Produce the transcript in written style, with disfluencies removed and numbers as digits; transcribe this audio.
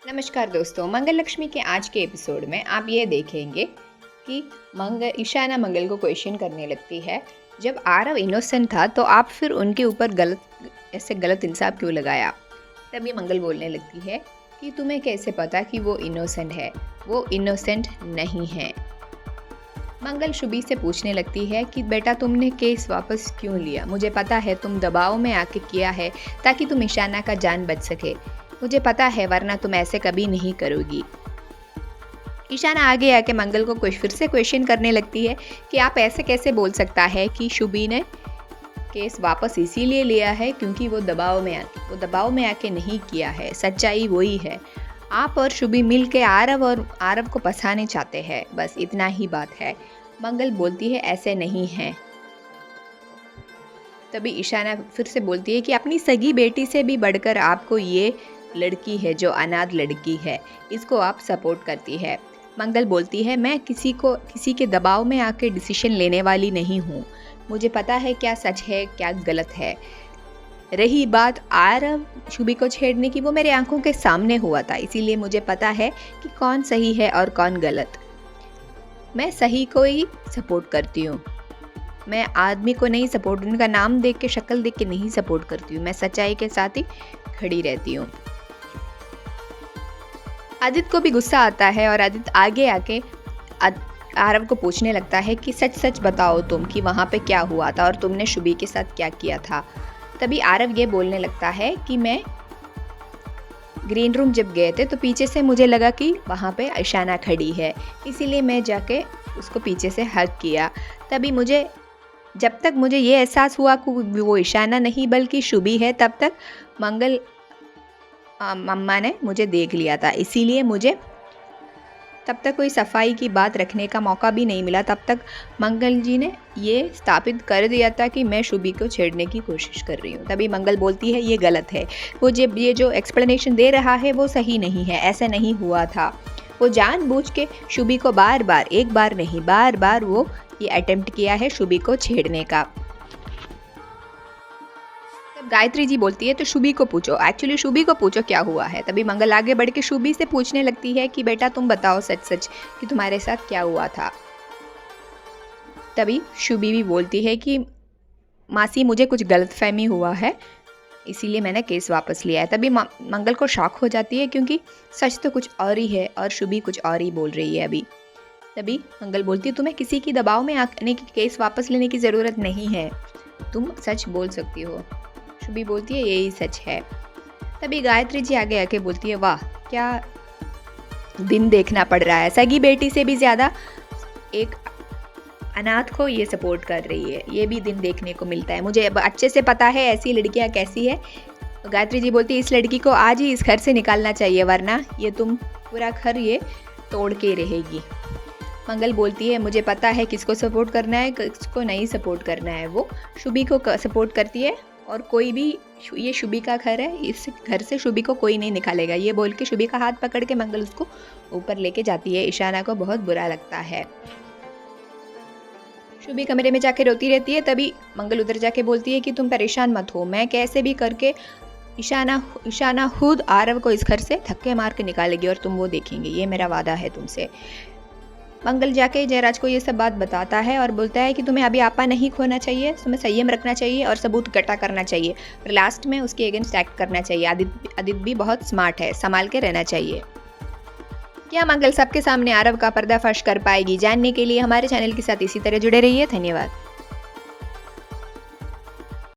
नमस्कार दोस्तों, मंगल लक्ष्मी के आज के एपिसोड में आप ये देखेंगे कि ईशाना मंगल को क्वेश्चन करने लगती है। जब आरव इनोसेंट था तो आप फिर उनके ऊपर गलत इल्ज़ाम क्यों लगाया? तभी मंगल बोलने लगती है कि तुम्हें कैसे पता कि वो इनोसेंट है? वो इनोसेंट नहीं है। मंगल शुभी से पूछने लगती है कि बेटा तुमने केस वापस क्यों लिया? मुझे पता है तुम दबाव में आके किया है ताकि तुम ईशाना का जान बच सके। मुझे पता है वरना तुम ऐसे कभी नहीं करोगी। ईशाना आगे आके मंगल को फिर से क्वेश्चन करने लगती है कि आप ऐसे कैसे बोल सकता है कि शुभी ने केस वापस इसीलिए लिया है क्योंकि वो दबाव में आके नहीं किया है। सच्चाई वही है। आप और शुभी मिल के आरव को फंसाने चाहते हैं, बस इतना ही बात है। मंगल बोलती है ऐसे नहीं है। तभी ईशाना फिर से बोलती है कि अपनी सगी बेटी से भी बढ़कर आपको ये लड़की है जो अनाथ लड़की है, इसको आप सपोर्ट करती है। मंगल बोलती है मैं किसी के दबाव में आके डिसीजन लेने वाली नहीं हूँ। मुझे पता है क्या सच है क्या गलत है। रही बात आरव शुभी को छेड़ने की, वो मेरे आंखों के सामने हुआ था, इसीलिए मुझे पता है कि कौन सही है और कौन गलत। मैं सही को ही सपोर्ट करती हूँ। मैं आदमी को नहीं सपोर्ट, उनका नाम देख के शक्ल देख के नहीं सपोर्ट करती हूँ। मैं सच्चाई के साथ ही खड़ी रहती हूँ। आदित्य को भी गुस्सा आता है और आदित्य आगे आके आरव को पूछने लगता है कि सच सच बताओ तुम कि वहाँ पे क्या हुआ था और तुमने शुभी के साथ क्या किया था। तभी आरव ये बोलने लगता है कि मैं ग्रीन रूम जब गए थे तो पीछे से मुझे लगा कि वहाँ पे ईशाना खड़ी है, इसीलिए मैं जाके उसको पीछे से हग किया। तभी जब तक मुझे ये एहसास हुआ कि वो ईशाना नहीं बल्कि शुभी है, तब तक मंगल मम्मा ने मुझे देख लिया था, इसीलिए मुझे तब तक कोई सफाई की बात रखने का मौका भी नहीं मिला। तब तक मंगल जी ने ये स्थापित कर दिया था कि मैं शुभी को छेड़ने की कोशिश कर रही हूँ। तभी मंगल बोलती है ये गलत है। वो जब ये जो एक्सप्लेनेशन दे रहा है वो सही नहीं है, ऐसा नहीं हुआ था। वो जानबूझ के शुभी को बार बार वो ये अटेम्प्ट किया है शुभी को छेड़ने का। गायत्री जी बोलती है तो शुभी को पूछो क्या हुआ है। तभी मंगल आगे बढ़ के शुभी से पूछने लगती है कि बेटा तुम बताओ सच सच कि तुम्हारे साथ क्या हुआ था। तभी शुभी भी बोलती है कि मासी मुझे कुछ गलतफहमी हुआ है, इसीलिए मैंने केस वापस लिया है। तभी मंगल को शॉक हो जाती है क्योंकि सच तो कुछ और ही है और शुभी कुछ और ही बोल रही है अभी। तभी मंगल बोलती है तुम्हें किसी की दबाव में आने की केस वापस लेने की ज़रूरत नहीं है, तुम सच बोल सकती हो। शुभी बोलती है यही सच है। तभी गायत्री जी आगे आके बोलती है वाह क्या दिन देखना पड़ रहा है, सगी बेटी से भी ज़्यादा एक अनाथ को ये सपोर्ट कर रही है, ये भी दिन देखने को मिलता है। मुझे अब अच्छे से पता है ऐसी लड़कियां कैसी है। गायत्री जी बोलती है इस लड़की को आज ही इस घर से निकालना चाहिए वरना ये तुम पूरा घर ये तोड़ के रहेगी। मंगल बोलती है मुझे पता है किसको सपोर्ट करना है किसको नहीं सपोर्ट करना है। वो शुभी को सपोर्ट करती है और कोई भी ये शुभी का घर है, इस घर से शुभी को कोई नहीं निकालेगा। ये बोल के शुभी का हाथ पकड़ के मंगल उसको ऊपर लेके जाती है। ईशाना को बहुत बुरा लगता है। शुभी कमरे में जाके रोती रहती है। तभी मंगल उधर जाके बोलती है कि तुम परेशान मत हो, मैं कैसे भी करके ईशाना खुद आरव को इस घर से धक्के मार के निकालेगी और तुम वो देखेंगे, ये मेरा वादा है तुमसे। मंगल जाके जयराज को ये सब बात बताता है और बोलता है कि तुम्हें अभी आपा नहीं खोना चाहिए, तुम्हें संयम रखना चाहिए और सबूत इकट्ठा करना चाहिए और लास्ट में उसके अगेंस्ट एक्ट करना चाहिए। आदित्य भी बहुत स्मार्ट है, संभाल के रहना चाहिए। क्या मंगल सबके सामने आरव का पर्दाफाश कर पाएगी? जानने के लिए हमारे चैनल के साथ इसी तरह जुड़े रहिए। धन्यवाद।